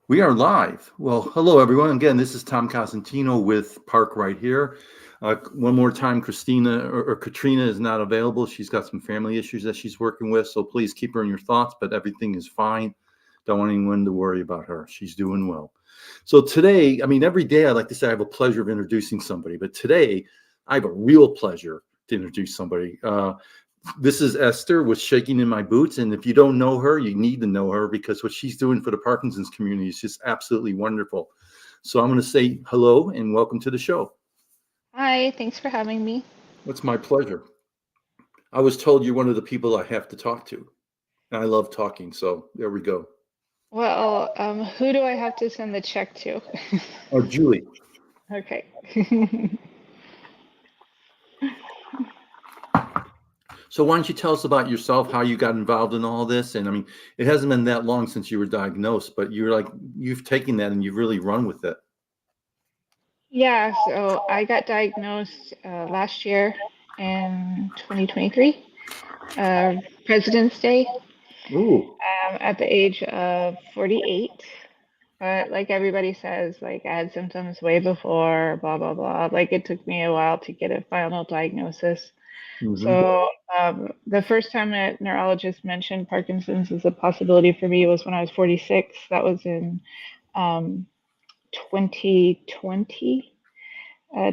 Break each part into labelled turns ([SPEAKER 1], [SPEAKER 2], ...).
[SPEAKER 1] We are live. Well, hello everyone. Again, this is Tom Cosentino with Park right here. One more time, Christina or Katrina is not available. She's got some family issues that she's working with, so please keep her in your thoughts. But everything is fine. Don't want anyone to worry about her. She's doing well. So today, I mean, every day I like to say I have a pleasure of introducing somebody, but today I have a real pleasure to introduce somebody. This is Esther with Shaking in My Boots. And if you don't know her, you need to know her because what she's doing for the Parkinson's community is just absolutely wonderful. So I'm going to say hello and welcome to the show.
[SPEAKER 2] Hi, thanks for having me.
[SPEAKER 1] It's my pleasure. I was told you're one of the people I have to talk to. And I love talking. So there we go.
[SPEAKER 2] Who do I have to send the check to?
[SPEAKER 1] Oh, Julie.
[SPEAKER 2] Okay.
[SPEAKER 1] So why don't you tell us about yourself, how you got involved in all this? And I mean, it hasn't been that long since you were diagnosed, but you've taken that and you've really run with it.
[SPEAKER 2] Yeah, so I got diagnosed last year in 2023, uh, President's Day,
[SPEAKER 1] Ooh.
[SPEAKER 2] at the age of 48. But like everybody says, like I had symptoms way before, blah, blah, blah. Like it took me a while to get a final diagnosis.
[SPEAKER 1] Hmm.
[SPEAKER 2] So the first time a neurologist mentioned Parkinson's as a possibility for me was when I was 46. That was in um, 2020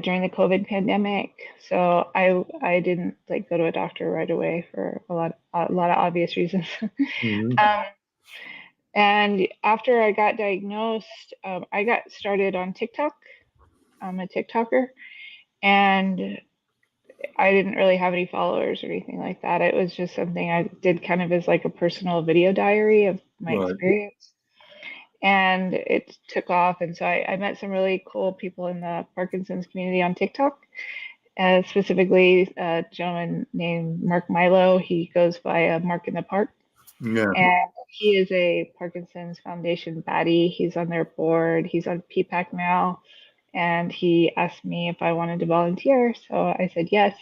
[SPEAKER 2] during the COVID pandemic. So I didn't like go to a doctor right away for a lot of obvious reasons.
[SPEAKER 1] Hmm.
[SPEAKER 2] um, and after I got diagnosed, I got started on TikTok. I'm a TikToker, and I didn't really have any followers or anything like that. It was just something I did kind of as like a personal video diary of my
[SPEAKER 1] Right.
[SPEAKER 2] experience. And it took off. And so I met some really cool people in the Parkinson's community on TikTok, specifically a gentleman named Mark Milo. He goes by Mark in the Park.
[SPEAKER 1] Yeah.
[SPEAKER 2] And he is a Parkinson's Foundation baddie. He's on their board. He's on PPAC now. And he asked me if I wanted to volunteer. So I said yes,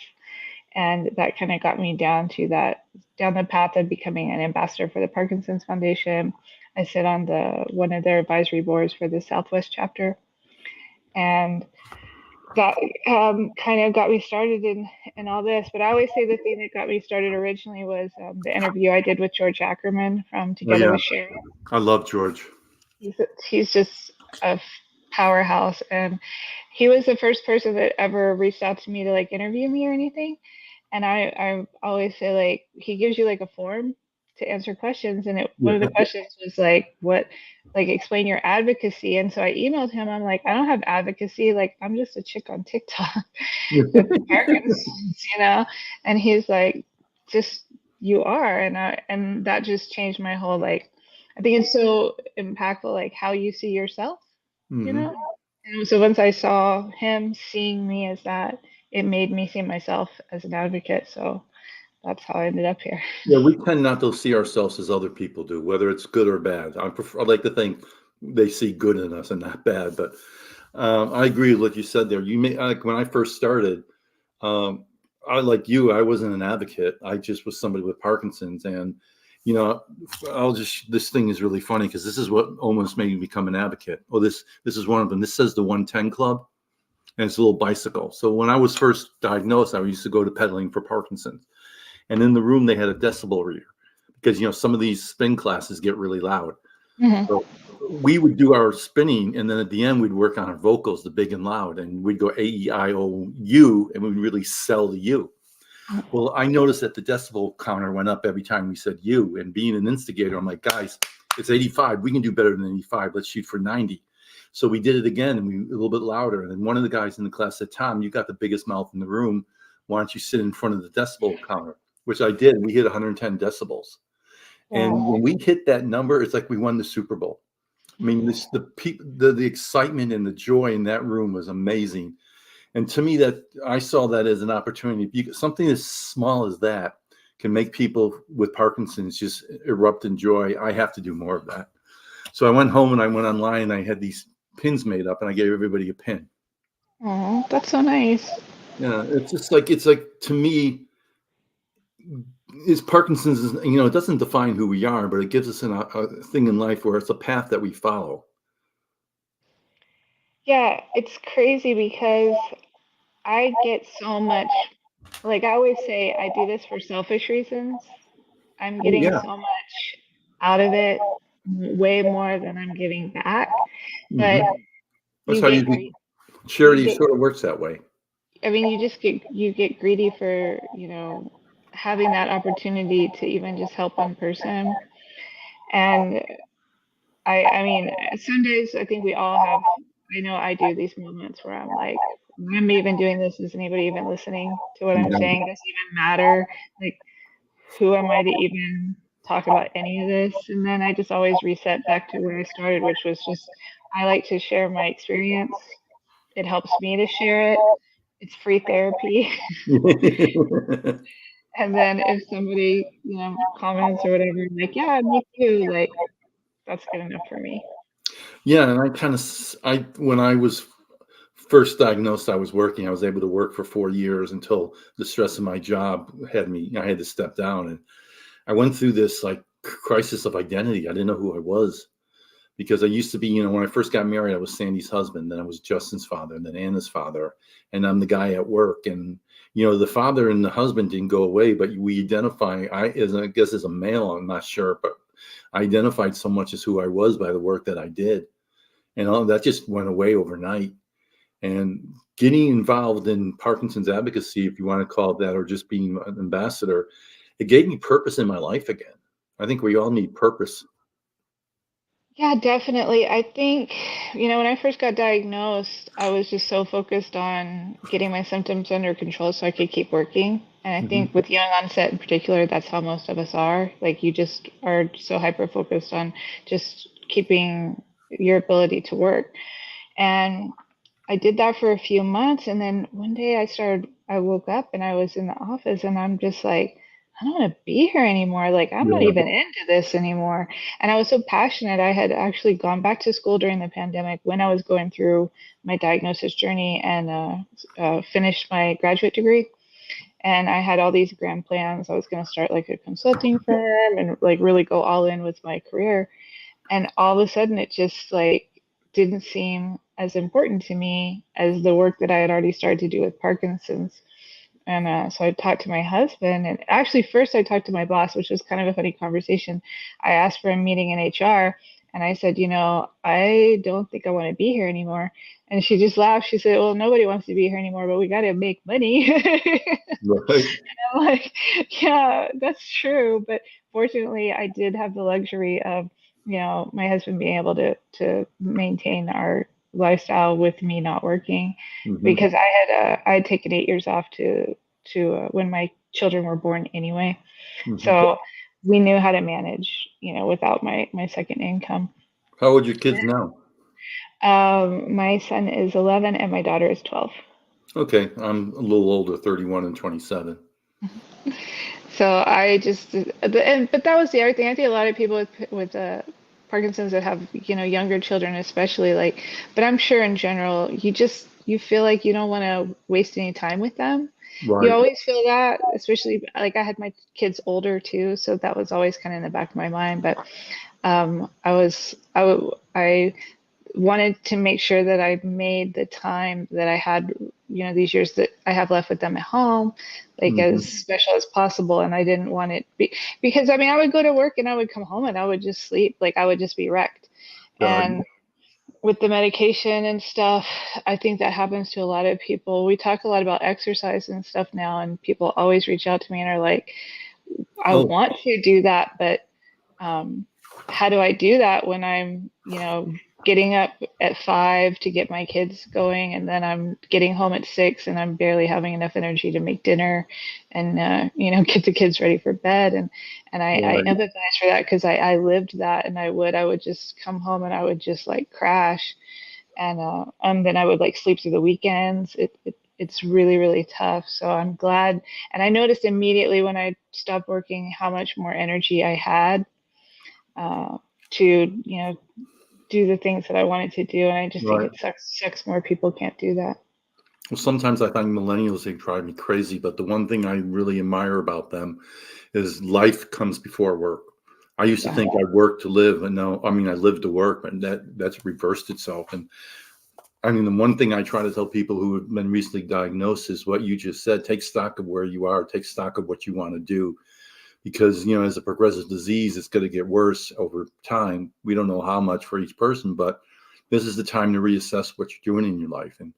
[SPEAKER 2] and that kind of got me down the path of becoming an ambassador for the Parkinson's Foundation. I sit on the one of their advisory boards for the Southwest chapter, and that kind of got me started in all this. But I always say the thing that got me started originally was the interview I did with George Ackerman from
[SPEAKER 1] Oh,
[SPEAKER 2] Together
[SPEAKER 1] yeah.
[SPEAKER 2] with Sharon.
[SPEAKER 1] I love George.
[SPEAKER 2] He's he's just a powerhouse, and he was the first person that ever reached out to me to like interview me or anything. And I always say like he gives you like a form to answer questions, and one of the
[SPEAKER 1] Yeah.
[SPEAKER 2] questions was like what, like explain your advocacy. And so I emailed him. I'm like, I don't have advocacy. Like I'm just a chick on TikTok with Parkinson's, you know. And he's like, just you are, and that just changed my whole like. I think it's so impactful, like how you see yourself, you
[SPEAKER 1] Hmm.
[SPEAKER 2] know. And so once I saw him seeing me as that, it made me see myself as an advocate. So that's how I ended up here.
[SPEAKER 1] Yeah, we tend not to see ourselves as other people do, whether it's good or bad. I like to think they see good in us and not bad. But I agree with what you said there. You may like when I first started. Um, I like you. I wasn't an advocate. I just was somebody with Parkinson's, and you know, I'll just. This thing is really funny because this is what almost made me become an advocate. Oh, this is one of them. This says the 110 Club, and it's a little bicycle. So when I was first diagnosed, I used to go to pedaling for Parkinson's. And in the room they had a decibel reader because some of these spin classes get really loud.
[SPEAKER 2] Hmm.
[SPEAKER 1] So we would do our spinning, and then at the end we'd work on our vocals, the big and loud, and we'd go A-E-I-O-U, and we'd really sell the U. Well, I noticed that the decibel counter went up every time we said U, and being an instigator, I'm like, guys, it's 85. We can do better than 85. Let's shoot for 90. So we did it again, and we a little bit louder. And then one of the guys in the class said, Tom, you got the biggest mouth in the room. Why don't you sit in front of the decibel counter? Which I did. We hit 110 decibels. And
[SPEAKER 2] Wow.
[SPEAKER 1] when we hit that number, it's like we won the Super Bowl. I mean, the excitement and the joy in that room was amazing. And to me, that I saw that as an opportunity. Something as small as that can make people with Parkinson's just erupt in joy. I have to do more of that. So I went home and I went online and I had these pins made up and I gave everybody a pin.
[SPEAKER 2] Oh, that's so nice.
[SPEAKER 1] Yeah, it's like to me, is Parkinson's is, it doesn't define who we are, but it gives us a thing in life where it's a path that we follow.
[SPEAKER 2] Yeah, it's crazy because I get so much, like I always say, I do this for selfish reasons. I'm
[SPEAKER 1] Oh
[SPEAKER 2] getting
[SPEAKER 1] yeah.
[SPEAKER 2] so much out of it, way more than I'm giving back.
[SPEAKER 1] Hmm.
[SPEAKER 2] But
[SPEAKER 1] That's
[SPEAKER 2] you
[SPEAKER 1] how
[SPEAKER 2] get
[SPEAKER 1] you
[SPEAKER 2] greedy. You
[SPEAKER 1] charity
[SPEAKER 2] get,
[SPEAKER 1] sort of works that way.
[SPEAKER 2] I mean, you get greedy for, having that opportunity to even just help one person. And I mean, some days I think we all have, I know I do these moments where I'm like, why am I even doing this? Is anybody even listening to what I'm
[SPEAKER 1] Yeah.
[SPEAKER 2] saying? Does it even matter? Like, who am I to even talk about any of this? And then I just always reset back to where I started, which was just, I like to share my experience. It helps me to share it. It's free therapy. And then if somebody, comments or whatever, like, yeah, me too, like, that's good enough for me.
[SPEAKER 1] Yeah, and I kind of, when I was first diagnosed, I was working. I was able to work for 4 years until the stress of my job had me. I had to step down, and I went through this like crisis of identity. I didn't know who I was because I used to be, when I first got married, I was Sandy's husband, then I was Justin's father, and then Anna's father, and I'm the guy at work. And the father and the husband didn't go away, but we identify. I guess as a male, I'm not sure, but I identified so much as who I was by the work that I did, and all that just went away overnight. And getting involved in Parkinson's advocacy, if you want to call it that, or just being an ambassador, it gave me purpose in my life again. I think we all need purpose.
[SPEAKER 2] Yeah, definitely. I think, when I first got diagnosed, I was just so focused on getting my symptoms under control so I could keep working. And I think
[SPEAKER 1] Hmm.
[SPEAKER 2] with young onset in particular, that's how most of us are. Like you just are so hyper focused on just keeping your ability to work. And I did that for a few months, and then one day I woke up and I was in the office and I'm just like, I don't want to be here anymore. Like, I'm not
[SPEAKER 1] Yeah.
[SPEAKER 2] even into this anymore. And I was so passionate. I had actually gone back to school during the pandemic when I was going through my diagnosis journey and finished my graduate degree. And I had all these grand plans. I was going to start like a consulting firm and like really go all in with my career. And all of a sudden, it just like didn't seem as important to me as the work that I had already started to do with Parkinson's. And so I talked to my husband, and actually, first I talked to my boss, which was kind of a funny conversation. I asked for a meeting in HR, and I said, I don't think I want to be here anymore. And she just laughed. She said, well, nobody wants to be here anymore, but we got to make money.
[SPEAKER 1] Right.
[SPEAKER 2] I'm like, yeah, that's true. But fortunately, I did have the luxury of, my husband being able to maintain our lifestyle with me not working,
[SPEAKER 1] Hmm.
[SPEAKER 2] because I had taken 8 years off to when my children were born anyway.
[SPEAKER 1] Hmm.
[SPEAKER 2] So we knew how to manage, without my second income.
[SPEAKER 1] How old are your kids now?
[SPEAKER 2] My son is 11 and my daughter is 12.
[SPEAKER 1] Okay, I'm a little older, 31 and 27.
[SPEAKER 2] So I just, but that was the other thing. I think a lot of people with Parkinson's that have, younger children, especially like, but I'm sure in general, you feel like you don't want to waste any time with them. You
[SPEAKER 1] Right.
[SPEAKER 2] always feel that, especially like I had my kids older too, so that was always kind of in the back of my mind. But I wanted to make sure that I made the time that I had, these years that I have left with them at home, like as
[SPEAKER 1] Hmm.
[SPEAKER 2] special as possible. And I didn't want it because I mean, I would go to work and I would come home and I would just sleep. Like I would just be wrecked.
[SPEAKER 1] Got
[SPEAKER 2] And with the medication and stuff, I think that happens to a lot of people. We talk a lot about exercise and stuff now, and people always reach out to me and are like, I
[SPEAKER 1] Oh,
[SPEAKER 2] want to do that, but um, how do I do that when I'm, getting up at 5 to get my kids going, and then I'm getting home at 6, and I'm barely having enough energy to make dinner, and get the kids ready for bed, and I
[SPEAKER 1] right.
[SPEAKER 2] empathize for that because I lived that, and I would just come home and I would just like crash, and then I would like sleep through the weekends. It's really really tough. So I'm glad, and I noticed immediately when I stopped working how much more energy I had uh, to do the things that I wanted to do. And I just think
[SPEAKER 1] Right.
[SPEAKER 2] it sucks more people can't do that.
[SPEAKER 1] Well, sometimes I find millennials, they drive me crazy, but the one thing I really admire about them is life comes before work. I used to
[SPEAKER 2] Yeah.
[SPEAKER 1] think I worked to live, and now, I mean, I live to work, and that's reversed itself. And I mean, the one thing I try to tell people who have been recently diagnosed is what you just said. Take stock of where you are, take stock of what you want to do. Because, as a progressive disease, it's going to get worse over time. We don't know how much for each person, but this is the time to reassess what you're doing in your life. And,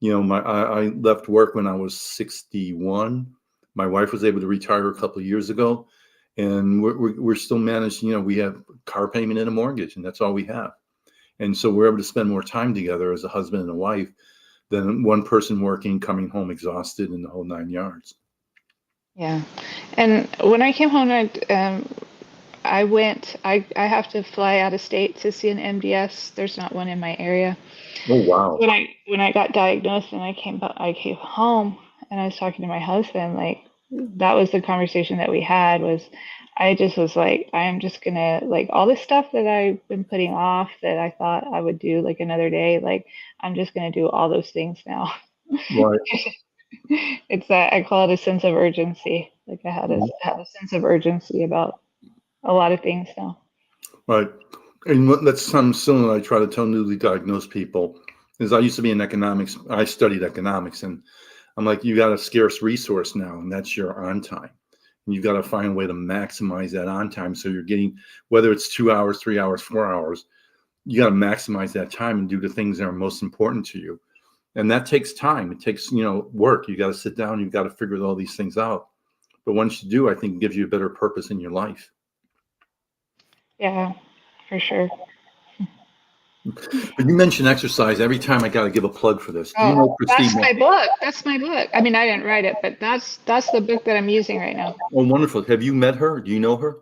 [SPEAKER 1] I left work when I was 61. My wife was able to retire a couple of years ago, and we're still managed. We have car payment and a mortgage, and that's all we have. And so we're able to spend more time together as a husband and a wife than one person working, coming home exhausted, and the whole 9 yards.
[SPEAKER 2] Yeah. And when I came home, I went, I have to fly out of state to see an MDS. There's not one in my area.
[SPEAKER 1] Oh, wow.
[SPEAKER 2] When I got diagnosed and I came home and I was talking to my husband, like that was the conversation that we had was I just was like, I am just gonna like all this stuff that I've been putting off that I thought I would do like another day, like I'm just gonna do all those things now.
[SPEAKER 1] Right.
[SPEAKER 2] It's that I call it a sense of urgency. Like I had a sense of urgency about a lot of things now.
[SPEAKER 1] Right. And that's something similar I try to tell newly diagnosed people is I used to be in economics. I studied economics, and I'm like, you got a scarce resource now, and that's your on time. And you've got to find a way to maximize that on time. So you're getting, whether it's 2 hours, 3 hours, 4 hours, you got to maximize that time and do the things that are most important to you. And that takes time. It takes, work. You got to sit down. You've got to figure all these things out. But once you do, I think it gives you a better purpose in your life.
[SPEAKER 2] Yeah, for sure.
[SPEAKER 1] But you mentioned exercise. Every time I got to give a plug for this. Do you
[SPEAKER 2] Oh,
[SPEAKER 1] know
[SPEAKER 2] that's
[SPEAKER 1] Christine?
[SPEAKER 2] my book. That's my book. I mean, I didn't write it, but that's the book that I'm using right now.
[SPEAKER 1] Oh, wonderful. Have you met her? Do you know her?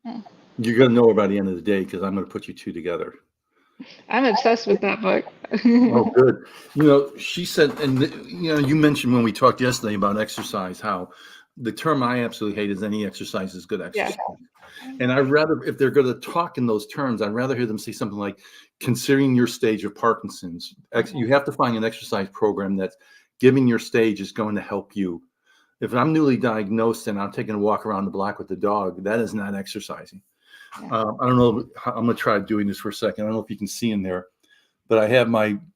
[SPEAKER 2] Hmm.
[SPEAKER 1] You're going to know her by the end of the day because I'm going to put you two together.
[SPEAKER 2] I'm obsessed with that book.
[SPEAKER 1] Oh, good. She said, and you mentioned when we talked yesterday about exercise, how the term I absolutely hate is any exercise is good
[SPEAKER 2] Yeah.
[SPEAKER 1] exercise. And I'd rather, if they're going to talk in those terms, I'd rather hear them say something like, considering your stage of Parkinson's, you have to find an exercise program that's giving your stage is going to help you. If I'm newly diagnosed and I'm taking a walk around the block with the dog, that is not exercising.
[SPEAKER 2] Yeah.
[SPEAKER 1] I don't know. I'm going to try doing this for a second. I don't know if you can see in there, but I have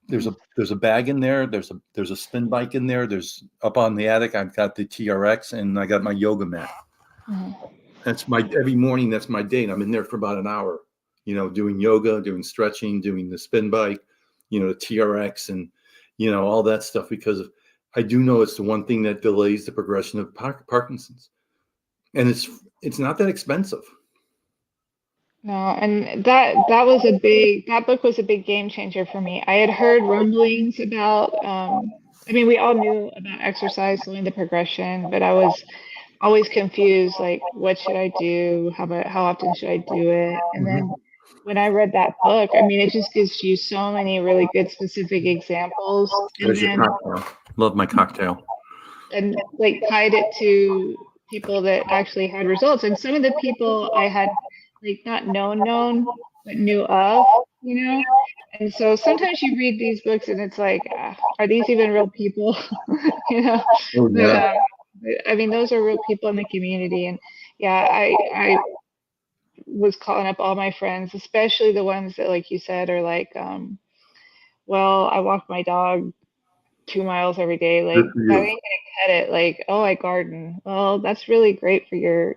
[SPEAKER 1] there's a bag in there. There's a spin bike in there. There's up on the attic. I've got the TRX and I got my yoga mat.
[SPEAKER 2] Mhm.
[SPEAKER 1] That's every morning. That's my day. And I'm in there for about an hour, doing yoga, doing stretching, doing the spin bike, the TRX and, all that stuff, because I do know it's the one thing that delays the progression of Parkinson's. And it's not that expensive.
[SPEAKER 2] No, and that book was a big game changer for me. I had heard rumblings about I mean we all knew about exercise, slowing the progression, but I was always confused like what should I do? How often should I do it? And
[SPEAKER 1] Mhm.
[SPEAKER 2] then when I read that book, I mean it just gives you so many really good specific examples
[SPEAKER 1] There's your cocktail. Love my cocktail.
[SPEAKER 2] and like tied it to people that actually had results. And some of the people I had like not known, but knew of, you know? And so sometimes you read these books and it's like, are these even real people? you know?
[SPEAKER 1] Oh,
[SPEAKER 2] But,
[SPEAKER 1] yeah.
[SPEAKER 2] I mean, those are real people in the community. And yeah, I was calling up all my friends, especially the ones that, like you said, are like, well, I walk my dog 2 miles every day,
[SPEAKER 1] Good
[SPEAKER 2] like
[SPEAKER 1] for
[SPEAKER 2] that
[SPEAKER 1] you.
[SPEAKER 2] ain't gonna cut it. Like, oh, I garden. Well, that's really great for your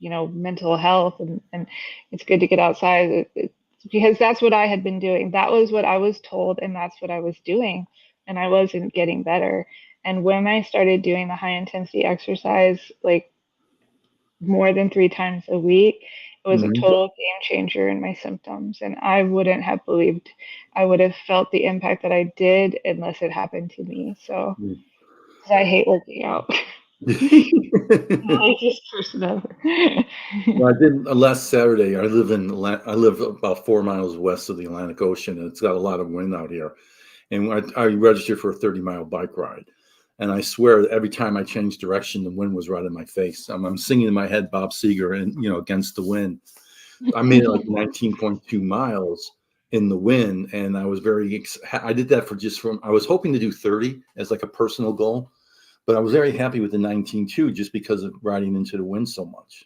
[SPEAKER 2] mental health, and it's good to get outside. Because that's what I had been doing. That was what I was told, and that's what I was doing, and I wasn't getting better. And when I started doing the high intensity exercise, like more than 3 times a week, it was a
[SPEAKER 1] Mhm.
[SPEAKER 2] total game changer in my symptoms. And I wouldn't have believed I would have felt the impact that I did unless it happened to me. So, because I hate working out. I just person ever.
[SPEAKER 1] Well, I did last Saturday. I live about 4 miles west of the Atlantic Ocean, and it's got a lot of wind out here. And I registered for a 30-mile bike ride. And I swear every time I changed direction, the wind was right in my face. I'm singing in my head Bob Seger and, Against the Wind. I made it like 19.2 miles in the wind. And I was I did that I was hoping to do 30 as like a personal goal, but I was very happy with the 19.2 just because of riding into the wind so much.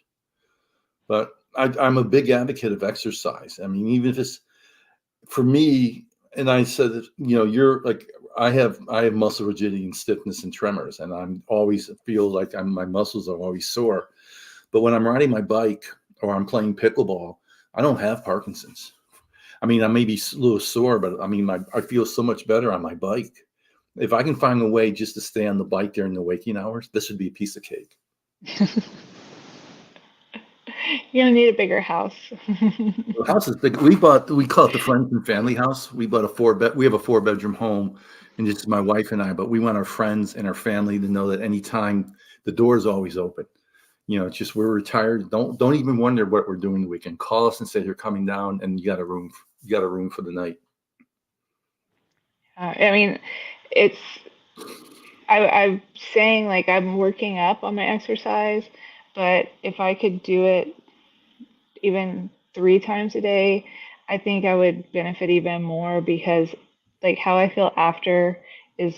[SPEAKER 1] But I'm a big advocate of exercise. I mean, even if it's for me, And I said, you're like, I have muscle rigidity and stiffness and tremors, and I'm always feel like my muscles are always sore. But when I'm riding my bike or I'm playing pickleball, I don't have Parkinson's. I mean, I may be a little sore, but I mean, I feel so much better on my bike. If I can find a way just to stay on the bike during the waking hours, this would be a piece of cake.
[SPEAKER 2] You're gonna need a bigger house.
[SPEAKER 1] The house is big. We call it the friends and family house. We bought we have a 4-bedroom home, and just my wife and I, but we want our friends and our family to know that anytime the door is always open. It's just we're retired. Don't even wonder what we're doing the weekend. Call us and say you're coming down and you got a room for the night.
[SPEAKER 2] I mean, it's I'm saying like I'm working up on my exercise, but if I could do it even 3 times a day, I think I would benefit even more because like how I feel after is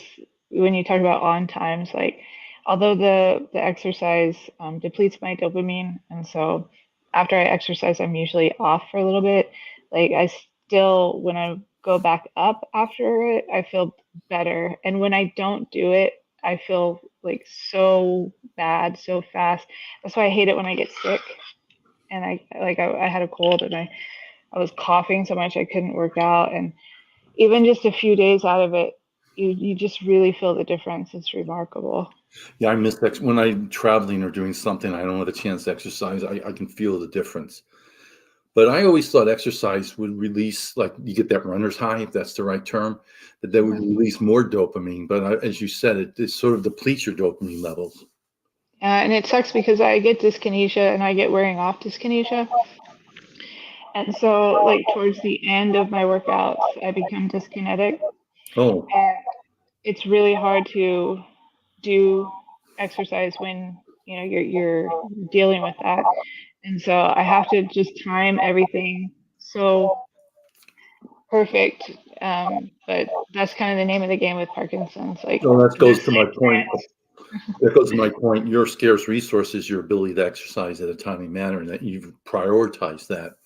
[SPEAKER 2] when you talk about on times, like although the exercise depletes my dopamine, and so after I exercise, I'm usually off for a little bit. Like I still, when I go back up after it, I feel better, and when I don't do it, I feel like so bad so fast. That's why I hate it when I get sick and I had a cold and I was coughing so much I couldn't work out, and even just a few days out of it, you just really feel the difference. It's remarkable.
[SPEAKER 1] Yeah, I miss that when I'm traveling or doing something. I don't have a chance to exercise. I can feel the difference. But I always thought exercise would release, like you get that runner's high, if that's the right term, that would
[SPEAKER 2] Mhm.
[SPEAKER 1] release more dopamine. But as you said, it sort of depletes your dopamine levels.
[SPEAKER 2] And it sucks because I get dyskinesia and I get wearing off dyskinesia. And so, like, towards the end of my workouts, I become dyskinetic.
[SPEAKER 1] Oh,
[SPEAKER 2] And it's really hard to do exercise when, you're dealing with that. And so I have to just time everything so perfect. But that's kind of the name of the game with Parkinson's. Like,
[SPEAKER 1] no, that
[SPEAKER 2] the
[SPEAKER 1] goes to my
[SPEAKER 2] sick
[SPEAKER 1] point. That goes to my point. Your scarce resource is your ability to exercise at a timely manner, and that you've prioritized that.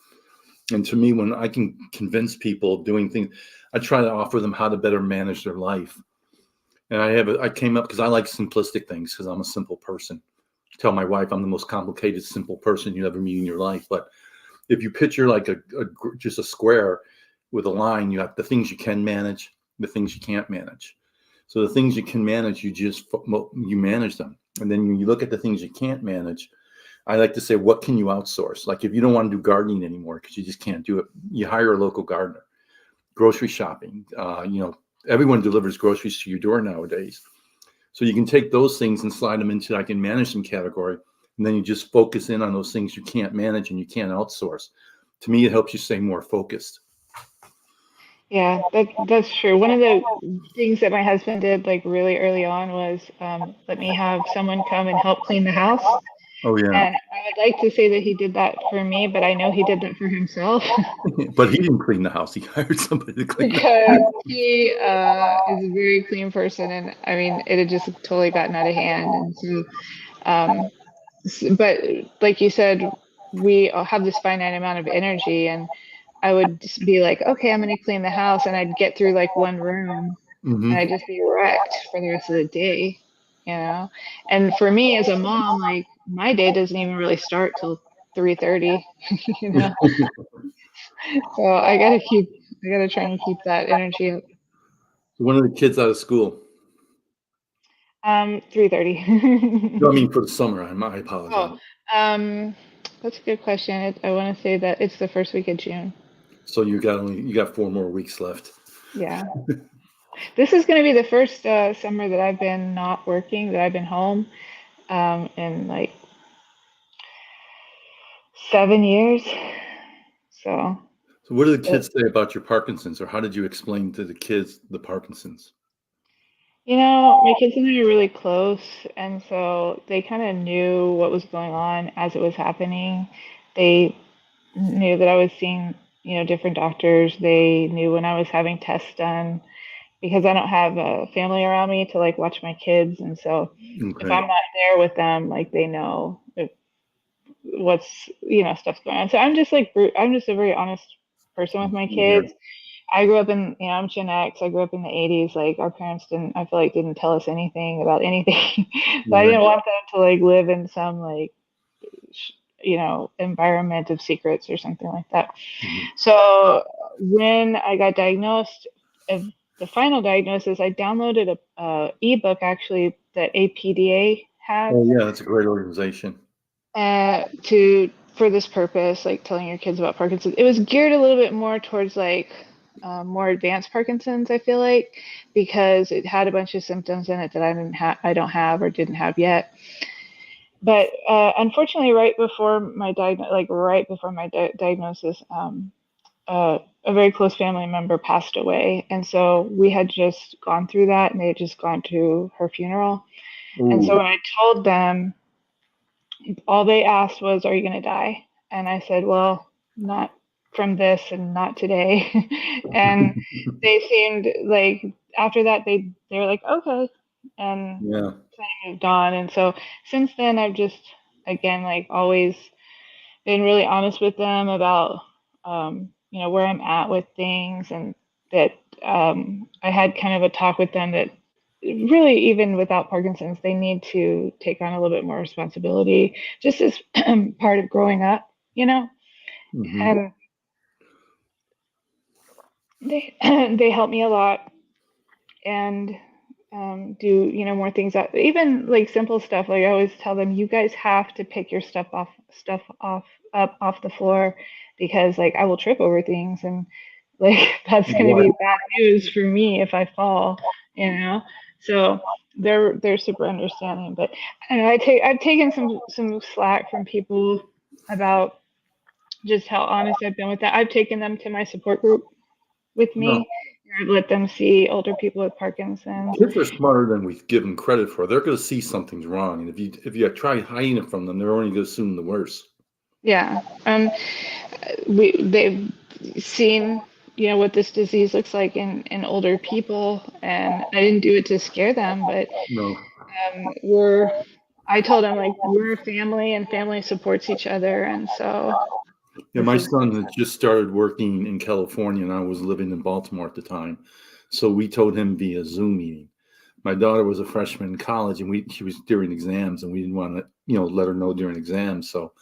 [SPEAKER 1] And to me, when I can convince people doing things, I try to offer them how to better manage their life. And I came up because I like simplistic things because I'm a simple person. Tell my wife I'm the most complicated, simple person you ever meet in your life. But if you picture like just a square with a line, you have the things you can manage, the things you can't manage. So the things you can manage, you manage them. And then when you look at the things you can't manage, I like to say, what can you outsource? Like if you don't want to do gardening anymore because you just can't do it, you hire a local gardener. Grocery shopping, everyone delivers groceries to your door nowadays. So you can take those things and slide them into I can manage them category, and then you just focus in on those things you can't manage and you can't outsource. To me, it helps you stay more focused.
[SPEAKER 2] Yeah, that's true. One of the things that my husband did like really early on was let me have someone come and help clean the house.
[SPEAKER 1] Oh yeah,
[SPEAKER 2] And I would like to say that he did that for me, but I know he did that for himself
[SPEAKER 1] but he didn't clean the house. He hired somebody to clean the
[SPEAKER 2] because he is a very clean person, and I mean it had just totally gotten out of hand. And so, um, but like you said, we all have this finite amount of energy, and I would just be like, okay, I'm going to clean the house, and I'd get through like one room, and I'd
[SPEAKER 1] hmm
[SPEAKER 2] just be wrecked for the rest of the day, you know. And for me as a mom, like my day doesn't even really start till 3:30, you know. So I gotta try and keep that energy up.
[SPEAKER 1] One of the kids out of school.
[SPEAKER 2] 3:30.
[SPEAKER 1] No, I mean for the summer. I apologize.
[SPEAKER 2] Oh, um, that's a good question. I want to say that it's the first week of June.
[SPEAKER 1] So you got 4 more weeks left.
[SPEAKER 2] Yeah. This is going to be the first summer that I've been not working, that I've been home in like 7 years. So,
[SPEAKER 1] So what do the
[SPEAKER 2] but,
[SPEAKER 1] kids say about your Parkinson's, or how did you explain to the kids the Parkinson's?
[SPEAKER 2] my kids and I are really close, and so they kind of knew what was going on as it was happening. They knew that I was seeing, different doctors. They knew when I was having tests done because I don't have a family around me to like watch my kids, and so if
[SPEAKER 1] Okay.
[SPEAKER 2] I'm not there with them, like they know what's stuff's going on. So I'm just like I'm just a very honest person with my
[SPEAKER 1] Yeah.
[SPEAKER 2] kids. I grew up in, I'm Gen X. I grew up in the 80s. Like our parents didn't, I feel like didn't tell us anything about anything. So I
[SPEAKER 1] Right.
[SPEAKER 2] didn't want them to like live in some like, environment of secrets or something like that.
[SPEAKER 1] Mhm.
[SPEAKER 2] So when I got diagnosed, of the final diagnosis, I downloaded a ebook actually that APDA has
[SPEAKER 1] Oh yeah, that's a great organization.
[SPEAKER 2] to for this purpose, like telling your kids about Parkinson's. It was geared a little bit more towards like more advanced Parkinson's. I feel like because it had a bunch of symptoms in it that I don't have or didn't have yet. But unfortunately, right before my diagnosis, a very close family member passed away, and so we had just gone through that, and they had just gone to her funeral. And so
[SPEAKER 1] Ooh.
[SPEAKER 2] when I told them, all they asked was, "Are you going to die?" And I said, "Well, not from this, and not today." And they seemed like after that they were like, "Okay," and
[SPEAKER 1] Yeah.
[SPEAKER 2] moved on. And so since then, I've just again like always been really honest with them about where I'm at with things, and that I had kind of a talk with them that really even without Parkinson's they need to take on a little bit more responsibility just as part of growing up,
[SPEAKER 1] Hmm.
[SPEAKER 2] and they they help me a lot and do more things that even like simple stuff. Like I always tell them, you guys have to pick your stuff off up off the floor because like I will trip over things, and like that's going to
[SPEAKER 1] Right.
[SPEAKER 2] be bad news for me if I fall, you know. So they're super understanding, but I don't know, I've taken some slack from people about just how honest I've been with that. I've taken them to my support group with
[SPEAKER 1] No.
[SPEAKER 2] me. I've let them see older people with Parkinson's.
[SPEAKER 1] Kids are smarter than we give them credit for. They're going to see something's wrong, and if you try hiding it from them, they're only going to assume the worst.
[SPEAKER 2] Yeah, they've seen what this disease looks like in older people, and I didn't do it to scare them, but
[SPEAKER 1] No.
[SPEAKER 2] we're. I told them like we're a family, and family supports each other, and so
[SPEAKER 1] Yeah,
[SPEAKER 2] this
[SPEAKER 1] my
[SPEAKER 2] is.
[SPEAKER 1] son had just started working in California, and I was living in Baltimore at the time. So we told him via Zoom meeting. My daughter was a freshman in college, and she was during exams, and we didn't want to, let her know during exams. So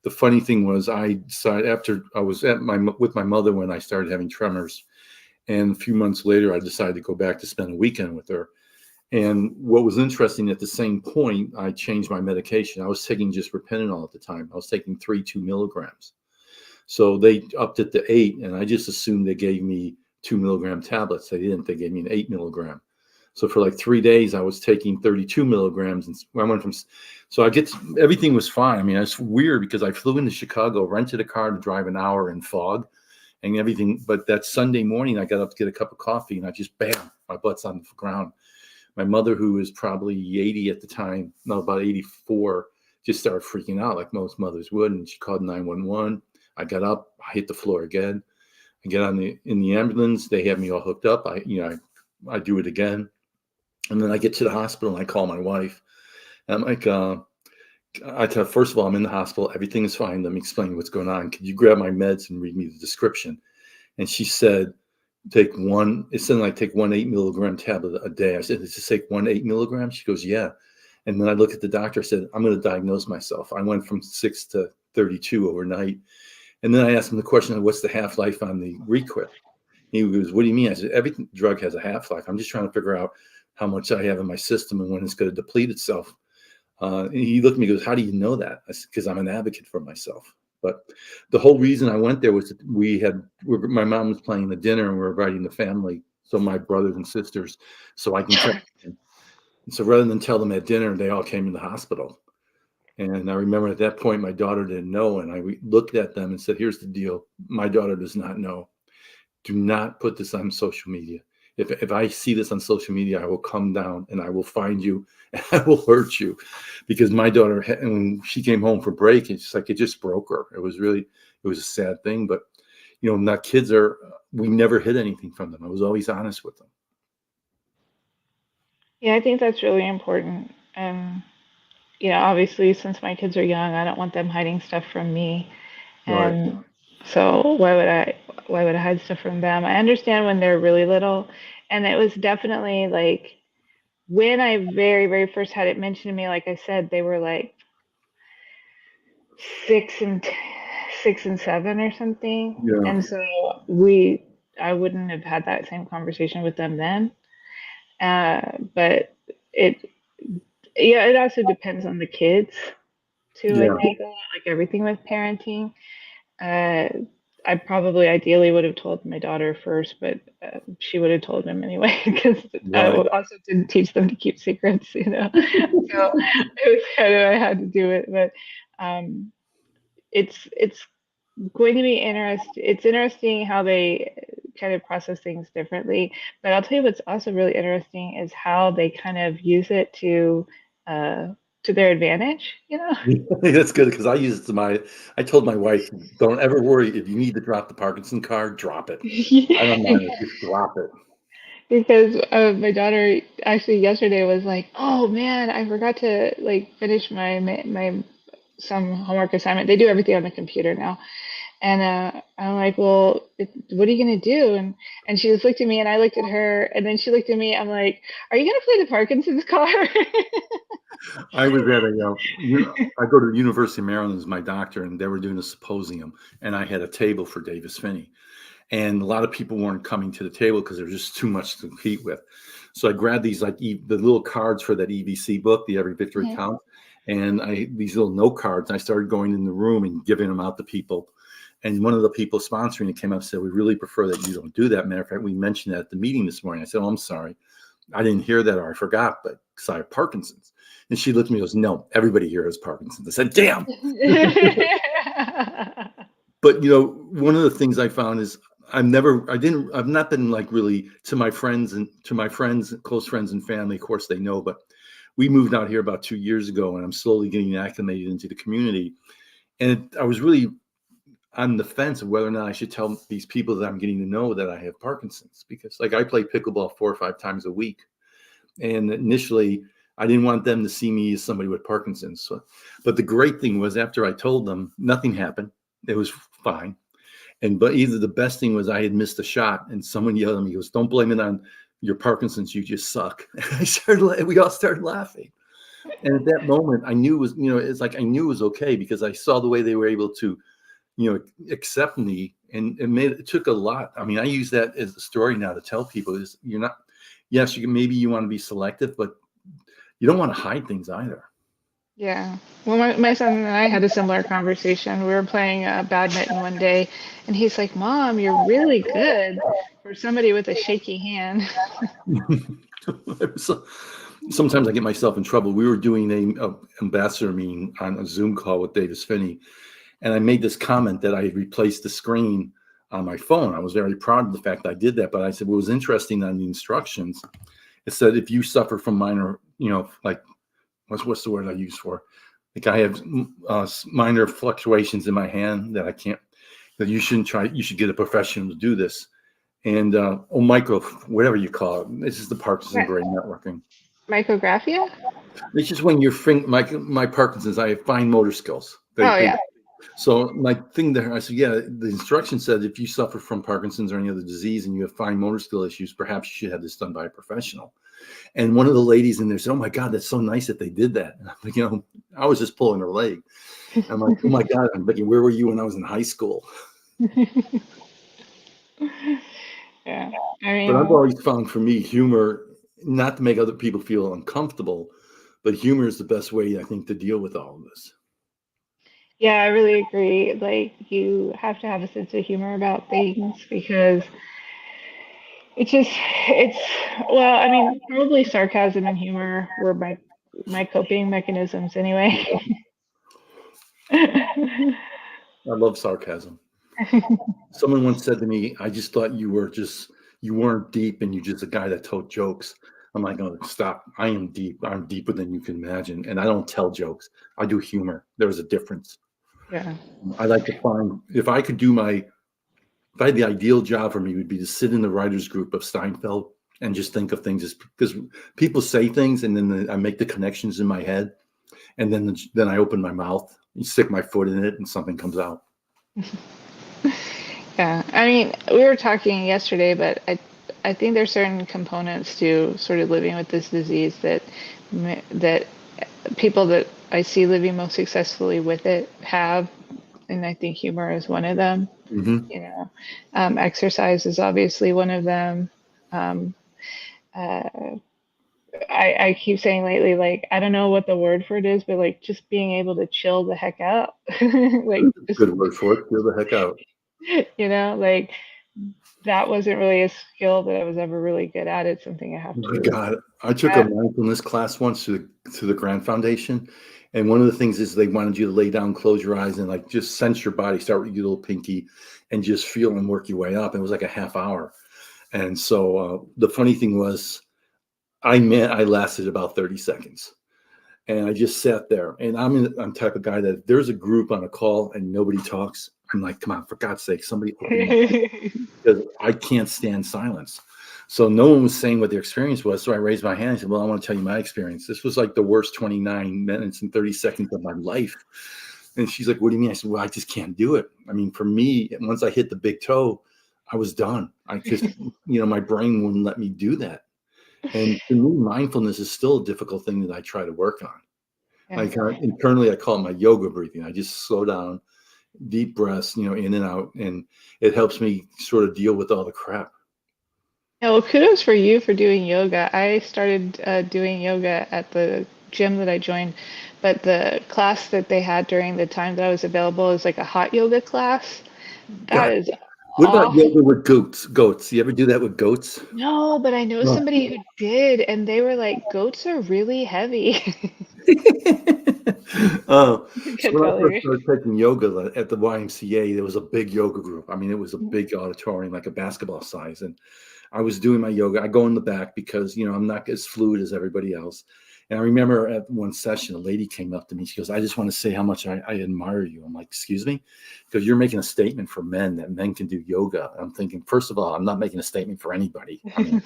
[SPEAKER 1] the funny thing was, I decided after I was with my mother when I started having tremors, and a few months later, I decided to go back to spend a weekend with her. And what was interesting at the same point, I changed my medication. I was taking just propilenol at the time. I was taking 2 milligrams. So they upped it to 8, and I just assumed they gave me 2 milligram tablets. They didn't. They gave me an 8 milligram. So for like 3 days, I was taking 32 milligrams, and I went from. So everything was fine. I mean, it's weird because I flew into Chicago, rented a car to drive an hour in fog, and everything. But that Sunday morning, I got up to get a cup of coffee, and I just bam, my butt's on the ground. My mother, who was probably 80 at the time, no, about 84, just started freaking out like most mothers would, and she called 911. I got up, I hit the floor again. I get in the ambulance. They have me all hooked up. I do it again, and then I get to the hospital and I call my wife. And I'm like, I tell her, first of all, I'm in the hospital. Everything is fine. Let me explain what's going on. Could you grab my meds and read me the description? And she said, it said like take 1 8 milligram tablet a day. I said, does it take 1 8 milligram? She goes, yeah. And then I look at the doctor, I said, I'm going to diagnose myself. I went from 6 to 32 overnight. And then I asked him the question, what's the half-life on the Requip? He goes, what do you mean? I said, every drug has a half-life. I'm just trying to figure out how much I have in my system and when it's going to deplete itself. And he looked at me and goes, how do you know that? I said, because I'm an advocate for myself. But the whole reason I went there was that my mom was planning the dinner and we were inviting the family, so my brothers and sisters, so I can tell them. And so rather than tell them at dinner, they all came in the hospital. And I remember at that point, my daughter didn't know. And I looked at them and said, here's the deal. My daughter does not know. Do not put this on social media. If I see this on social media, I will come down and I will find you and I will hurt you, because my daughter, when she came home for break, it's like it just broke her. It was a sad thing. But not kids are. We never hid anything from them. I was always honest with them.
[SPEAKER 2] Yeah, I think that's really important. And obviously, since my kids are young, I don't want them hiding stuff from me.
[SPEAKER 1] Right.
[SPEAKER 2] And So why would I hide stuff from them? I understand when they're really little, and it was definitely like when I very, very first had it mentioned to me, like I said, they were like 6 and 7 or something.
[SPEAKER 1] Yeah.
[SPEAKER 2] And so I wouldn't have had that same conversation with them then. But it, yeah, it also depends on the kids too. I
[SPEAKER 1] Yeah.
[SPEAKER 2] think a lot, like everything with parenting. Uh, I probably ideally would have told my daughter first, but she would have told him anyway because I
[SPEAKER 1] Right.
[SPEAKER 2] also didn't teach them to keep secrets, you know. So it was kind of I had to do it, but um, it's going to be interesting. It's interesting how they kind of process things differently. But I'll tell you what's also really interesting is how they kind of use it uh, to their advantage. You know.
[SPEAKER 1] That's good because I use it I told my wife, don't ever worry. If you need to drop the Parkinson card, drop it. I don't mind it. Just drop it.
[SPEAKER 2] Because my daughter actually yesterday was like, "Oh man, I forgot to like finish my some homework assignment. They do everything on the computer now." And I'm like, "Well, what are you gonna do?" And she just looked at me, and I looked at her, and then she looked at me. I'm like, "Are you gonna play the Parkinson's card?"
[SPEAKER 1] I was at I go to the University of Maryland as my doctor, and they were doing a symposium, and I had a table for Davis Finney. And a lot of people weren't coming to the table because there was just too much to compete with. So I grabbed these the little cards for that EVC book, the Every Victory
[SPEAKER 2] Mhm.
[SPEAKER 1] Counts, and these little note cards. And I started going in the room and giving them out to people. And one of the people sponsoring it came up and said, "We really prefer that you don't do that. Matter of fact, we mentioned that at the meeting this morning." I said, "Oh, I'm sorry. I didn't hear that or I forgot, but because I have Parkinson's." And she looked at me and goes, "No, everybody here has Parkinson's." I said, "Damn." But one of the things I found is I've not been like really to my friends close friends and family. Of course, they know, but we moved out here about 2 years ago, and I'm slowly getting acclimated into the community. And I was really on the fence of whether or not I should tell these people that I'm getting to know that I have Parkinson's, because like I play pickleball 4 or 5 times a week, and initially I didn't want them to see me as somebody with Parkinson's. So, but the great thing was after I told them, nothing happened. It was fine. But either the best thing was I had missed a shot, and someone yelled at me, he goes, "Don't blame it on your Parkinson's, you just suck." We all started laughing. And at that moment, I knew it was, it's like I knew it was okay because I saw the way they were able to, accept me, and it took a lot. I mean, I use that as a story now to tell people is you're not, yes, maybe you want to be selective, but you don't want to hide things either.
[SPEAKER 2] Yeah. Well, my son and I had a similar conversation. We were playing badminton one day, and he's like, "Mom, you're really good for somebody with a shaky hand."
[SPEAKER 1] So, sometimes I get myself in trouble. We were doing a ambassador meeting on a Zoom call with Davis Finney, and I made this comment that I had replaced the screen on my phone. I was very proud of the fact I did that, but I said what was interesting on the instructions, it said if you suffer from minor, like what's the word I use for? Like I have minor fluctuations in my hand that I can't, that you shouldn't try. You should get a professional to do this. And whatever you call it. This is the Parkinson
[SPEAKER 2] Right.
[SPEAKER 1] brain networking.
[SPEAKER 2] Micrographia?
[SPEAKER 1] It's just when my Parkinson's, I have fine motor skills.
[SPEAKER 2] Oh yeah.
[SPEAKER 1] So my thing there, I said, yeah, the instruction said if you suffer from Parkinson's or any other disease and you have fine motor skill issues, perhaps you should have this done by a professional. And one of the ladies in there said, "Oh my God, that's so nice that they did that." And I'm like, I was just pulling her leg. I'm like, "Oh my God," I'm thinking, where were you when I was in high school?
[SPEAKER 2] Yeah. I
[SPEAKER 1] But I've
[SPEAKER 2] mean,
[SPEAKER 1] always found for me humor, not to make other people feel uncomfortable, but humor is the best way, I think, to deal with all of this.
[SPEAKER 2] yeah, I really agree. Like, you have to have a sense of humor about things because it's just, it's, well, I mean, probably sarcasm and humor were my coping mechanisms anyway.
[SPEAKER 1] I love sarcasm. Someone once said to me, "I just thought you weren't deep and you're just a guy that told jokes." I'm like, "Oh, stop. I am deep. I'm deeper than you can imagine. And I don't tell jokes. I do humor. There's a difference."
[SPEAKER 2] Yeah.
[SPEAKER 1] I like to find, if I could do if I had the ideal job for me, would be to sit in the writers group of Steinfeld and just think of things because people say things and then I make the connections in my head. And then I open my mouth, stick my foot in it, and something comes out.
[SPEAKER 2] Yeah, I mean, we were talking yesterday, but I think there's certain components to sort of living with this disease that people that I see living most successfully with it have, and I think humor is one of them.
[SPEAKER 1] Hmm.
[SPEAKER 2] You know, exercise is obviously one of them. Um, uh, I keep saying lately, like, I don't know what the word for it is, but like just being able to chill the heck out. Like, just,
[SPEAKER 1] Good word for it. Feel the heck out.
[SPEAKER 2] like that wasn't really a skill that I was ever really good at. It's something I have
[SPEAKER 1] My
[SPEAKER 2] to
[SPEAKER 1] God, I took a
[SPEAKER 2] at.
[SPEAKER 1] mindfulness class once to the Grant Foundation, and one of the things is they wanted you to lay down, close your eyes, and like just sense your body. Start with your little pinky, and just feel and work your way up. And it was like a half hour. And so the funny thing was, I lasted about 30 seconds, and I just sat there. And I'm the type of guy that if there's a group on a call and nobody talks, I'm like, come on, for God's sake, somebody open your, because I can't stand silence. So no one was saying what their experience was. So I raised my hand and said, well, I want to tell you my experience. This was like the worst 29 minutes and 30 seconds of my life. And she's like, what do you mean? I said, well, I just can't do it. I mean, for me, once I hit the big toe, I was done. I just, my brain wouldn't let me do that. And for me, mindfulness is still a difficult thing that I try to work on.
[SPEAKER 2] Yeah.
[SPEAKER 1] Like internally, I call it my yoga breathing. I just slow down, deep breaths, in and out, and it helps me sort of deal with all the crap.
[SPEAKER 2] Yeah, well, kudos for you for doing yoga. I started doing yoga at the gym that I joined, but the class that they had during the time that I was available is like a hot yoga class. That
[SPEAKER 1] God,
[SPEAKER 2] is
[SPEAKER 1] what about
[SPEAKER 2] awful.
[SPEAKER 1] yoga with goats? Goats. You ever do that with goats?
[SPEAKER 2] No, but I know
[SPEAKER 1] No.
[SPEAKER 2] somebody who did, and they were like, goats are really heavy.
[SPEAKER 1] So
[SPEAKER 2] Good
[SPEAKER 1] when I first
[SPEAKER 2] belly.
[SPEAKER 1] started taking yoga at the YMCA, there was a big yoga group. I mean, it was a big auditorium, like a basketball size. And I was doing my yoga. I go in the back because, I'm not as fluid as everybody else. And I remember at one session, a lady came up to me. She goes, I just want to say how much I admire you. I'm like, excuse me? Because you're making a statement for men that men can do yoga. I'm thinking, first of all, I'm not making a statement for anybody. I mean,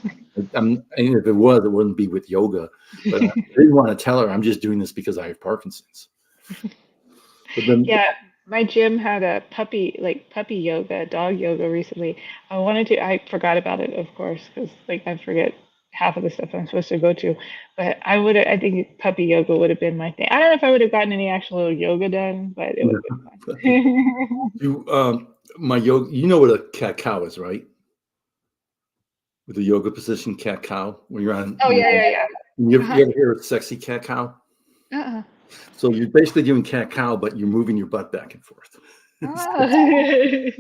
[SPEAKER 1] and if it was, it wouldn't be with yoga. But I didn't want to tell her I'm just doing this because I have Parkinson's. But then,
[SPEAKER 2] Yeah, my gym had a puppy yoga, dog yoga recently. I forgot about it, of course, because like I forget half of the stuff I'm supposed to go to. But I think puppy yoga would have been my thing. I don't know if I would have gotten any actual yoga done, but it would have been fun.
[SPEAKER 1] you, my yoga, you know what a cat cow is, right? With the yoga position, cat cow, when you're on,
[SPEAKER 2] Oh yeah, yeah, yeah.
[SPEAKER 1] you
[SPEAKER 2] Uh-huh.
[SPEAKER 1] ever hear of sexy cat cow?
[SPEAKER 2] Uh-uh.
[SPEAKER 1] So you're basically doing cat cow, but you're moving your butt back and forth.
[SPEAKER 2] Oh.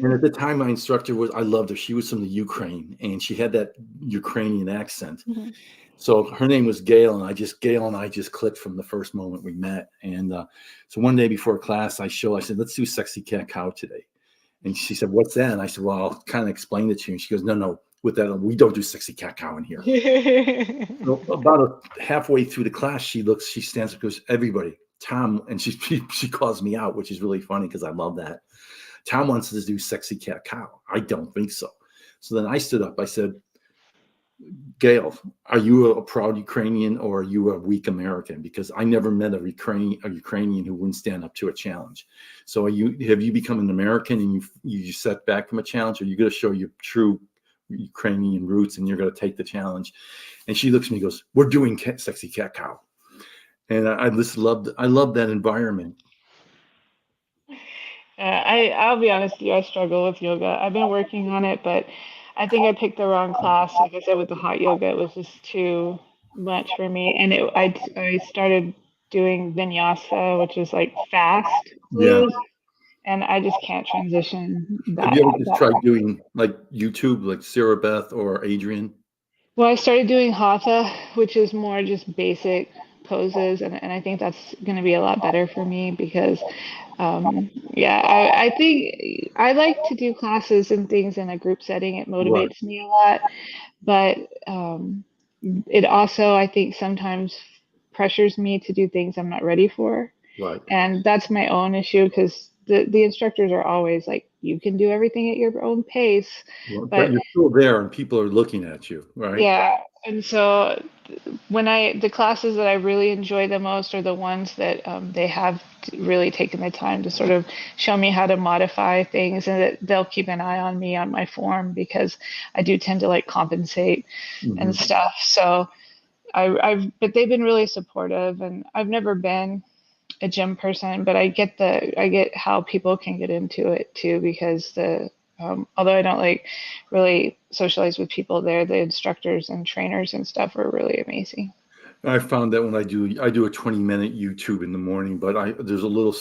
[SPEAKER 1] And at the time, my instructor I loved her. She was from the Ukraine, and she had that Ukrainian accent. So her name was Gail and I just clicked from the first moment we met. And so one day before class, I said, let's do sexy cat cow today. And she said, what's that? And I said, well, I'll kind of explain it to you. And she goes, no, with that, we don't do sexy cat cow in here. So about halfway through the class, she stands up, goes, everybody, Tom, and she calls me out, which is really funny because I love that. Tom wants us to do sexy cat cow. I don't think so. So then I stood up. I said, Gail, are you a proud Ukrainian or are you a weak American? Because I never met a Ukrainian who wouldn't stand up to a challenge. So have you become an American and you set back from a challenge, or are you going to show your true Ukrainian roots and you're going to take the challenge? And she looks at me and goes, we're doing sexy cat cow. And I love that environment.
[SPEAKER 2] I'll be honest with you, I struggle with yoga. I've been working on it, but I think I picked the wrong class. Like I said, with the hot yoga, it was just too much for me. And I started doing vinyasa, which is like fast
[SPEAKER 1] Yeah.
[SPEAKER 2] pose, and I just can't transition
[SPEAKER 1] Have you ever just
[SPEAKER 2] that.
[SPEAKER 1] tried doing like YouTube, like Sarah Beth or Adrian?
[SPEAKER 2] Well, I started doing hatha, which is more just basic poses, and I think that's going to be a lot better for me because, yeah, I think I like to do classes and things in a group setting. It
[SPEAKER 1] Right,
[SPEAKER 2] motivates me a lot, but it also, I think, sometimes pressures me to do things I'm not ready for.
[SPEAKER 1] right.
[SPEAKER 2] And that's my own issue because the instructors are always like, you can do everything at your own pace.
[SPEAKER 1] Well, but
[SPEAKER 2] But
[SPEAKER 1] you're still there and people are looking at you, right?
[SPEAKER 2] yeah. And so the classes that I really enjoy the most are the ones that they have really taken the time to sort of show me how to modify things, and that they'll keep an eye on me on my form because I do tend to like compensate and
[SPEAKER 1] Hmm.
[SPEAKER 2] stuff. So but they've been really supportive, and I've never been a gym person, but I get how people can get into it too because although I don't like really socialize with people there, the instructors and trainers and stuff are really amazing.
[SPEAKER 1] I found that when I do a 20-minute YouTube in the morning, but there's a little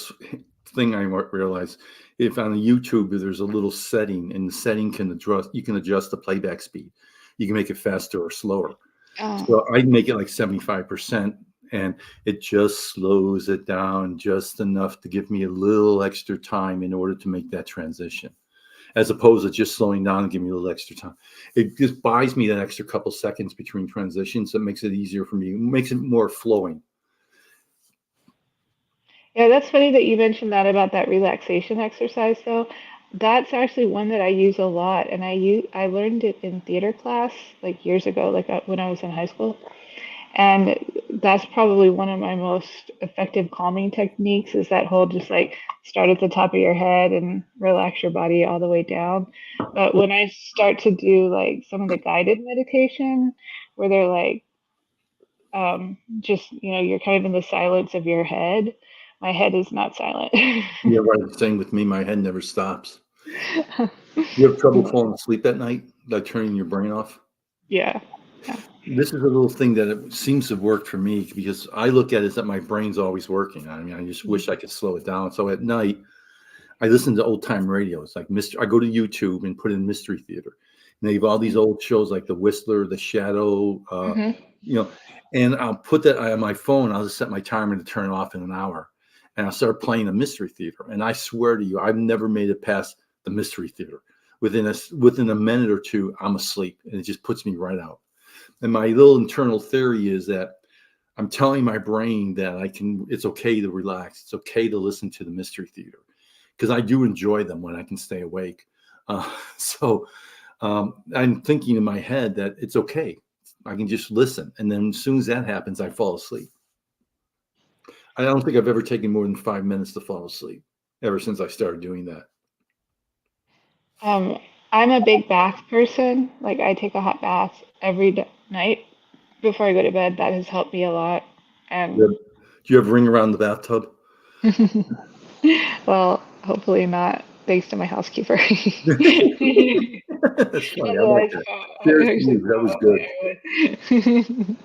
[SPEAKER 1] thing I realize. If on YouTube there's a little setting, and the setting can adjust, you can adjust the playback speed. You can make it faster or slower.
[SPEAKER 2] Oh,
[SPEAKER 1] So I make it like 75%, and it just slows it down just enough to give me a little extra time in order to make that transition, as opposed to just slowing down and giving me a little extra time. It just buys me that extra couple seconds between transitions. So it makes it easier for me. It makes it more flowing.
[SPEAKER 2] yeah, that's funny that you mentioned that about that relaxation exercise though. That's actually one that I use a lot, and I learned it in theater class like years ago, like when I was in high school. And that's probably one of my most effective calming techniques is that whole just like start at the top of your head and relax your body all the way down. But when I start to do like some of the guided meditation where they're like just, you're kind of in the silence of your head, my head is not silent.
[SPEAKER 1] Yeah, right. Same with me. My head never stops. You have trouble falling asleep at night, like turning your brain off?
[SPEAKER 2] Yeah. Yeah.
[SPEAKER 1] This is a little thing that it seems to have worked for me, because I look at it as that my brain's always working. I mean, I just wish I could slow it down. So at night, I listen to old time radio. It's like I go to YouTube and put in Mystery Theater. And they have all these old shows like The Whistler, The Shadow,
[SPEAKER 2] Hmm.
[SPEAKER 1] you know, and I'll put that on my phone. I'll just set my timer to turn it off in an hour, and I'll start playing a Mystery Theater. And I swear to you, I've never made it past the Mystery Theater. Within a minute or two, I'm asleep, and it just puts me right out. And my little internal theory is that I'm telling my brain that it's okay to relax. It's okay to listen to the Mystery Theater, because I do enjoy them when I can stay awake. So I'm thinking in my head that it's okay. I can just listen. And then as soon as that happens, I fall asleep. I don't think I've ever taken more than 5 minutes to fall asleep ever since I started doing that.
[SPEAKER 2] Um, I'm a big bath person. Like I take a hot bath every night before I go to bed. That has helped me a lot.
[SPEAKER 1] Do
[SPEAKER 2] And
[SPEAKER 1] you have ring around the bathtub?
[SPEAKER 2] well, hopefully not, thanks to my housekeeper.
[SPEAKER 1] That's funny. I like
[SPEAKER 2] Otherwise,
[SPEAKER 1] that.
[SPEAKER 2] I
[SPEAKER 1] Cheers to
[SPEAKER 2] actually
[SPEAKER 1] you. That was good.
[SPEAKER 2] probably would.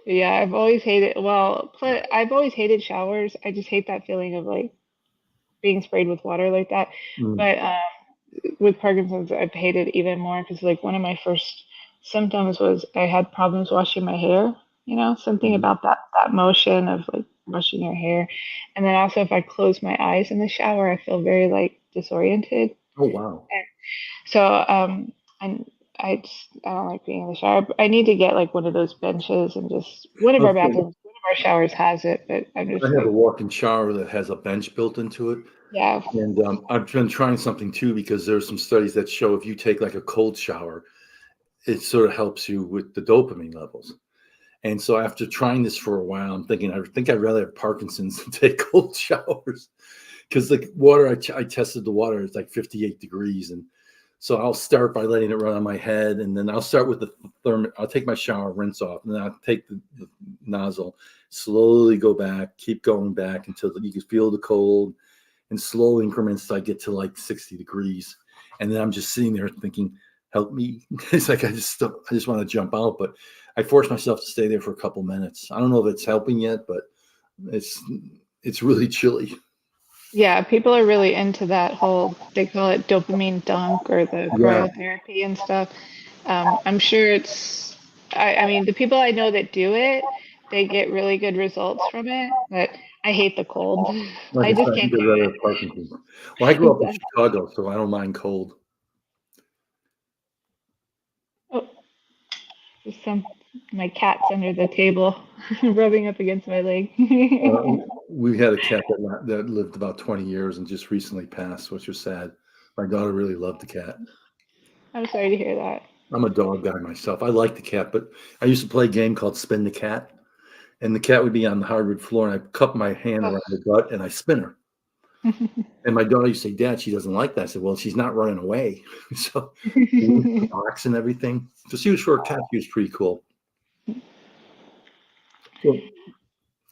[SPEAKER 2] Yeah, I've always hated showers. I just hate that feeling of like being sprayed with water like that.
[SPEAKER 1] Mm.
[SPEAKER 2] But with Parkinson's, I've hated even more because like one of my first symptoms was I had problems washing my hair. Something
[SPEAKER 1] Mhm.
[SPEAKER 2] about that motion of like brushing your hair, and then also if I close my eyes in the shower, I feel very like disoriented.
[SPEAKER 1] Oh, wow.
[SPEAKER 2] And so and I don't like being in the shower. I need to get like one of those benches and just
[SPEAKER 1] Okay.
[SPEAKER 2] one of our showers has it, but I'm
[SPEAKER 1] I
[SPEAKER 2] just
[SPEAKER 1] have a
[SPEAKER 2] like,
[SPEAKER 1] walk-in shower that has a bench built into it.
[SPEAKER 2] yeah.
[SPEAKER 1] And I've been trying something too, because there's some studies that show if you take like a cold shower, it sort of helps you with the dopamine levels. And so after trying this for a while, I'm thinking, I think I'd rather have Parkinson's than take cold showers, because the water, I tested the water, it's like 58 degrees. And so I'll start by letting it run on my head. And then I'll start with the I'll take my shower, rinse off, and then I'll take the nozzle, slowly go back, keep going back until you can feel the cold, in slow increments till I get to like 60 degrees. And then I'm just sitting there thinking, help me. It's like I just want to jump out, but I force myself to stay there for a couple minutes. I don't know if it's helping yet, but it's it's really chilly.
[SPEAKER 2] Yeah, people are really into that whole, they call it dopamine dunk or the
[SPEAKER 1] Yeah.
[SPEAKER 2] cryotherapy and stuff. I'm sure I mean, the people I know that do it, they get really good results from it, but I hate the cold.
[SPEAKER 1] Like
[SPEAKER 2] I
[SPEAKER 1] I said,
[SPEAKER 2] just
[SPEAKER 1] I
[SPEAKER 2] can't
[SPEAKER 1] think I'd rather have Parkinson's. Well, I
[SPEAKER 2] do
[SPEAKER 1] grew up in
[SPEAKER 2] it.
[SPEAKER 1] Chicago, so I don't mind cold.
[SPEAKER 2] Oh, there's my cat's under the table, rubbing up against my leg.
[SPEAKER 1] Uh, we had a cat that lived about 20 years and just recently passed, which was sad. My daughter really loved the cat.
[SPEAKER 2] I'm sorry to hear that.
[SPEAKER 1] I'm a dog guy myself. I like the cat, but I used to play a game called Spin the Cat, and the cat would be on the hardwood floor, and I cup my hand around her butt and I spin her. And my daughter used to say, "Dad, she doesn't like that." I said, "Well, she's not running away." So we went to the box and everything. So she was for a cat. She was pretty cool. So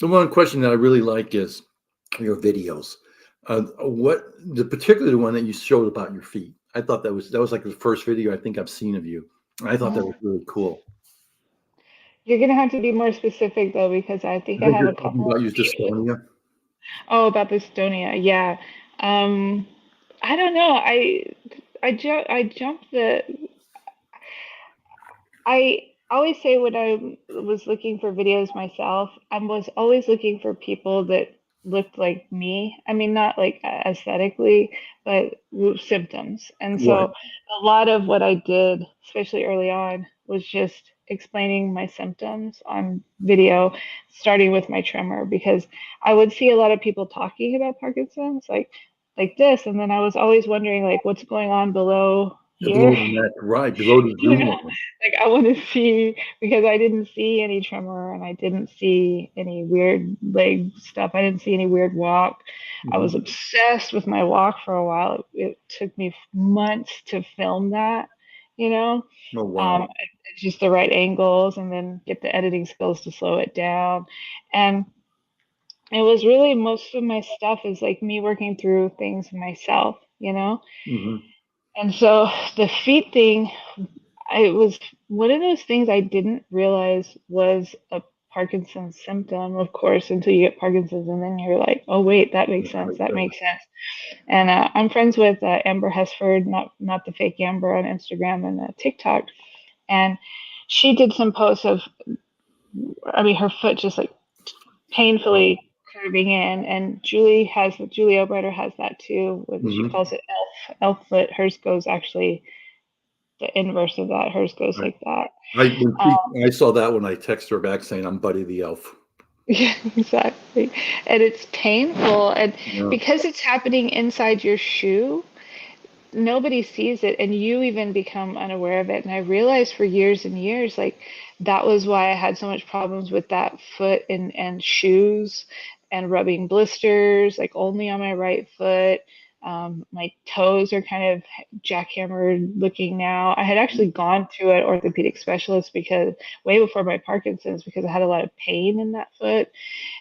[SPEAKER 1] the one question that I really like is your videos. What the particular one that you showed about your feet? I thought that was like the first video I think I've seen of you. I thought that was really cool.
[SPEAKER 2] You're gonna have to be more specific though, because I think
[SPEAKER 1] I
[SPEAKER 2] I
[SPEAKER 1] think
[SPEAKER 2] have
[SPEAKER 1] you're
[SPEAKER 2] a
[SPEAKER 1] talking
[SPEAKER 2] couple of
[SPEAKER 1] about your
[SPEAKER 2] feet.
[SPEAKER 1] dystonia.
[SPEAKER 2] Oh, about the Estonia, yeah. Um, I don't know. I jumped the. I always say when I was looking for videos myself, I was always looking for people that looked like me. I mean, not like aesthetically, but with symptoms. And
[SPEAKER 1] Right.
[SPEAKER 2] so a lot of what I did, especially early on, was just explaining my symptoms on video, starting with my tremor, because I would see a lot of people talking about Parkinson's, like this, and then I was always wondering like what's going on below
[SPEAKER 1] Below
[SPEAKER 2] here.
[SPEAKER 1] the neck, right? Below the
[SPEAKER 2] You
[SPEAKER 1] zoom
[SPEAKER 2] know,
[SPEAKER 1] line.
[SPEAKER 2] like I want to see because I didn't see any tremor and I didn't see any weird leg stuff. I didn't see any weird walk. I was
[SPEAKER 1] Mhm.
[SPEAKER 2] obsessed with my walk for a while. It took me months to film that, you know,
[SPEAKER 1] Oh wow.
[SPEAKER 2] just the right angles and then get the editing skills to slow it down. And it was really most of my stuff is like me working through things myself, you know?
[SPEAKER 1] Hmm.
[SPEAKER 2] And so the feet thing it was one of those things I didn't realize was a Parkinson's symptom, of course, until you get Parkinson's, and then you're like, oh wait, that makes sense.
[SPEAKER 1] Right,
[SPEAKER 2] That
[SPEAKER 1] right.
[SPEAKER 2] makes sense. And I'm friends with Amber Hesford, not the fake Amber on Instagram and TikTok, and she did some posts of, I mean, her foot just like
[SPEAKER 1] Wow.
[SPEAKER 2] painfully curving in, and Julie Obrighter has that too. She
[SPEAKER 1] Hmm.
[SPEAKER 2] calls it elf foot. Hers goes actually the inverse of that. Hers goes
[SPEAKER 1] Right.
[SPEAKER 2] like that.
[SPEAKER 1] When I saw that when I text her back saying I'm Buddy the Elf.
[SPEAKER 2] Yeah, exactly. And it's painful. And
[SPEAKER 1] Yeah.
[SPEAKER 2] because it's happening inside your shoe, nobody sees it. And you even become unaware of it. And I realized for years and years, like, that was why I had so much problems with that foot and shoes and rubbing blisters, like, only on my right foot. My toes are kind of jackhammered looking now. I had actually gone to an orthopedic specialist because way before my Parkinson's because I had a lot of pain in that foot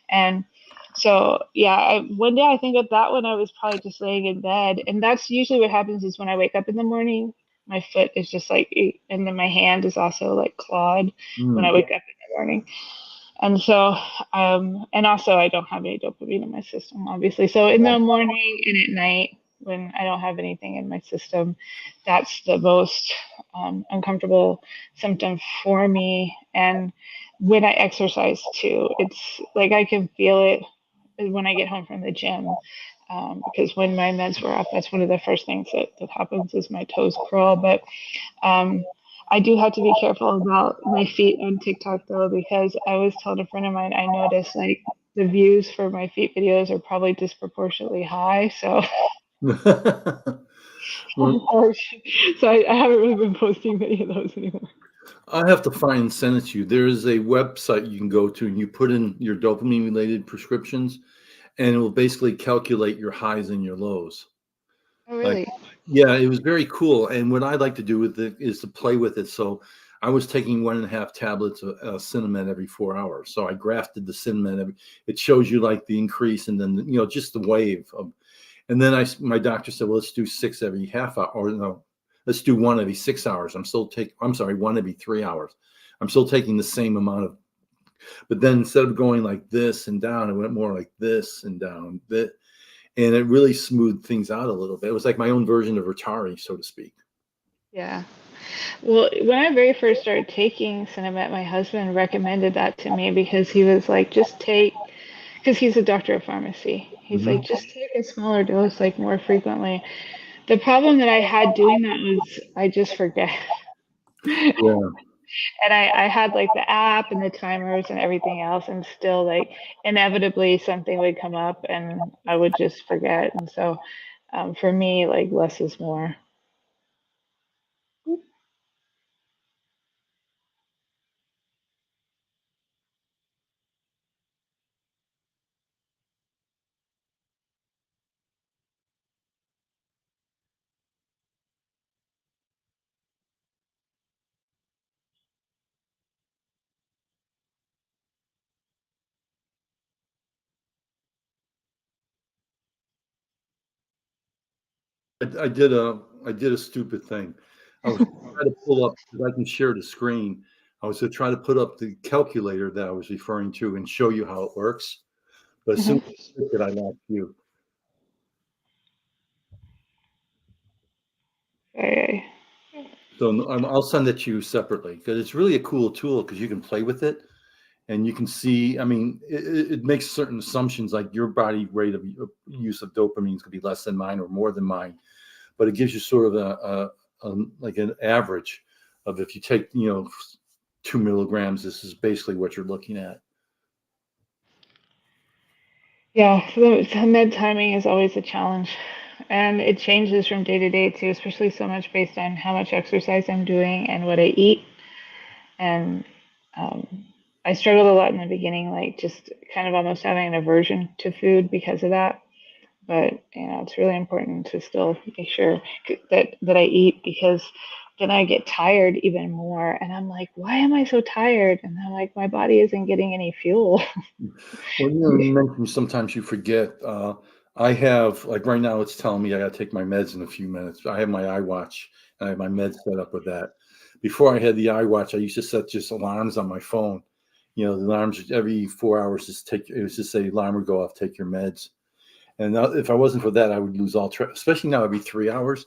[SPEAKER 2] and so, yeah, one day I think of that when I was probably just laying in bed. And that's usually what happens is when I wake up in the morning, my foot is just like, and then my hand is also like clawed when I
[SPEAKER 1] Mm.
[SPEAKER 2] wake up in the morning. And so, and also I don't have any dopamine in my system, obviously. So in the morning and at night, when I don't have anything in my system, that's the most uncomfortable symptom for me. And when I exercise too, it's like I can feel it when I get home from the gym. Because when my meds were off, that's one of the first things that happens is my toes curl. But um, I do have to be careful about my feet on TikTok though, because I was telling a friend of mine I noticed like the views for my feet videos are probably disproportionately high. So,
[SPEAKER 1] Well,
[SPEAKER 2] so I haven't really been posting many of those anymore.
[SPEAKER 1] I have to find and send it to you. There is a website you can go to and you put in your dopamine related prescriptions and it will basically calculate your highs and your lows.
[SPEAKER 2] Oh,
[SPEAKER 1] Like,
[SPEAKER 2] really?
[SPEAKER 1] yeah, it was very cool. And what I like to do with it is to play with it. So I was taking 1.5 tablets of cinnamon every 4 hours. So I grafted the cinnamon. It shows you like the increase and then, just the wave of, and then my doctor said, well, let's do six every half hour, or no, let's do one every 6 hours. I'm sorry, one every 3 hours. I'm still taking the same amount of, but then instead of going like this and down, it went more like this and down, and it really smoothed things out a little bit. It was like my own version of Rotary, so to speak.
[SPEAKER 2] Yeah. Well, when I very first started taking Cinemet, my husband recommended that to me because he was like, just take, because he's a doctor of pharmacy. He's like,
[SPEAKER 1] Hmm.
[SPEAKER 2] just take a smaller dose, like more frequently. The problem that I had doing that was I just forget.
[SPEAKER 1] Yeah.
[SPEAKER 2] And I had like the app and the timers and everything else, and still like inevitably something would come up and I would just forget. And so for me, like less is more.
[SPEAKER 1] I did a stupid thing. I was trying to pull up, because I can share the screen. I was to try to put up the calculator that I was referring to and show you how it works. But as soon
[SPEAKER 2] Mhm.
[SPEAKER 1] as I clicked it, I lost you.
[SPEAKER 2] Sorry.
[SPEAKER 1] So I'll send it to you separately, because it's really a cool tool, because you can play with it and you can see. I mean, it makes certain assumptions, like your body rate of use of dopamine is going to be less than mine or more than mine, but it gives you sort of like an average of, if you take 2 milligrams, this is basically what you're looking at.
[SPEAKER 2] Yeah, so the med timing is always a challenge. And it changes from day to day too, especially so much based on how much exercise I'm doing and what I eat. And um, I struggled a lot in the beginning, like just kind of almost having an aversion to food because of that. But it's really important to still make sure that I eat, because then I get tired even more, and I'm like, why am I so tired? And I'm like, my body isn't getting any fuel.
[SPEAKER 1] Well, you mentioned sometimes you forget. I have, like right now, it's telling me I got to take my meds in a few minutes. I have my iWatch and I have my meds set up with that. Before I had the iWatch, I used to set just alarms on my phone. The alarms every 4 hours, it was just say alarm would go off, take your meds. And if I wasn't for that, I would lose all track, especially now every 3 hours.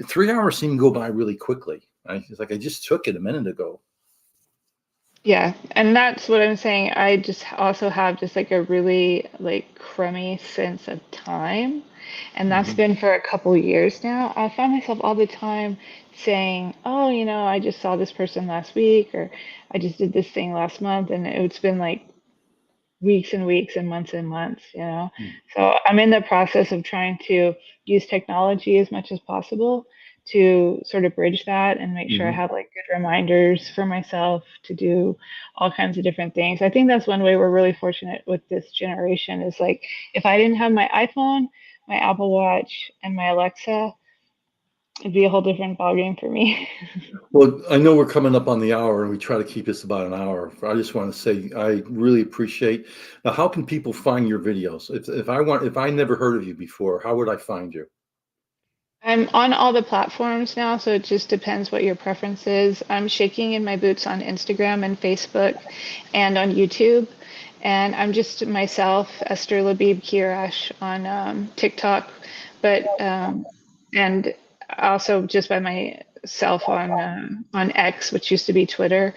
[SPEAKER 1] 3 hours seem to go by really quickly. It's like I just took it a minute ago.
[SPEAKER 2] Yeah, and that's what I'm saying. I just also have just like a really like crummy sense of time. And that's
[SPEAKER 1] Mhm.
[SPEAKER 2] been for a couple years now. I find myself all the time saying, "Oh, I just saw this person last week," or "I just did this thing last month," and it's been like weeks and weeks and months. So I'm in the process of trying to use technology as much as possible to sort of bridge that and make sure I
[SPEAKER 1] Mhm.
[SPEAKER 2] have like good reminders for myself to do all kinds of different things. I think that's one way we're really fortunate with this generation is like if I didn't have my iPhone, my Apple Watch, and my Alexa, it'd be a whole different ballgame for me.
[SPEAKER 1] Well, I know we're coming up on the hour, and we try to keep this about an hour. I just want to say I really appreciate. Now, how can people find your videos? If I never heard of you before, how would I find you?
[SPEAKER 2] I'm on all the platforms now, so it just depends what your preference is. I'm shaking in my boots on Instagram and Facebook and on YouTube. And I'm just myself, Esther Labib Kirash, on TikTok, but and also just by myself on X, which used to be Twitter.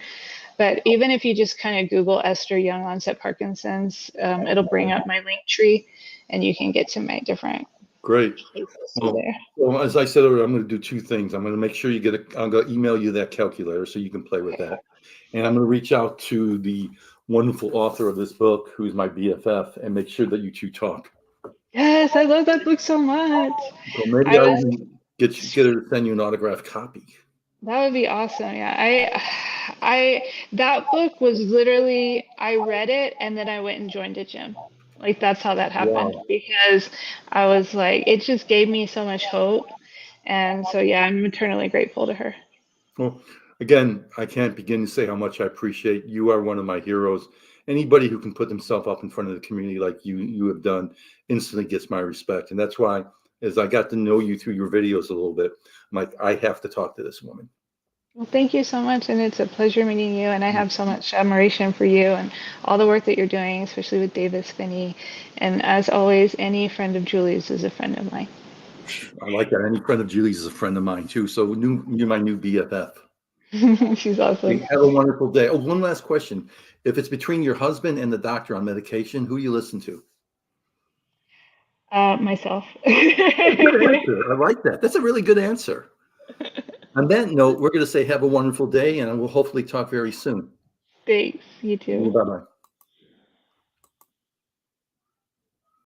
[SPEAKER 2] But even if you just kind of Google Esther Young Onset Parkinson's, it'll bring up my link tree, and you can get to my different
[SPEAKER 1] Great.
[SPEAKER 2] places through
[SPEAKER 1] Well,
[SPEAKER 2] there.
[SPEAKER 1] well, as I said earlier, I'm going to do two things. I'm going to make sure you get I'm going to email you that calculator so you can play with
[SPEAKER 2] Okay.
[SPEAKER 1] that, and I'm going to reach out to the wonderful author of this book, who's my BFF, and make sure that you two talk.
[SPEAKER 2] Yes, I love that book so much.
[SPEAKER 1] So maybe
[SPEAKER 2] I
[SPEAKER 1] I'll
[SPEAKER 2] was
[SPEAKER 1] even get her to send you an autographed copy.
[SPEAKER 2] That would be awesome. Yeah. That book was literally I read it and then I went and joined a gym. Like that's how that happened
[SPEAKER 1] Wow.
[SPEAKER 2] because I was like it just gave me so much hope. And so yeah, I'm eternally grateful to her.
[SPEAKER 1] Well, again, I can't begin to say how much I appreciate. You are one of my heroes. Anybody who can put themselves up in front of the community like you have done instantly gets my respect. And that's why, as I got to know you through your videos a little bit, I'm like, I have to talk to this woman.
[SPEAKER 2] Well, thank you so much and it's a pleasure meeting you and I have so much admiration for you and all the work that you're doing, especially with Davis Finney. And as always, any friend of Julie's is a friend of mine.
[SPEAKER 1] I like that. Any friend of Julie's is a friend of mine too. So you're my new BFF.
[SPEAKER 2] She's awesome.
[SPEAKER 1] Hey, have a wonderful day. Oh, one last question. If it's between your husband and the doctor on medication, who you listen to?
[SPEAKER 2] Myself.
[SPEAKER 1] Good answer. I like that. That's a really good answer. On that note, we're going to say have a wonderful day, and we'll hopefully talk very soon.
[SPEAKER 2] Thanks. You too.
[SPEAKER 1] Bye bye.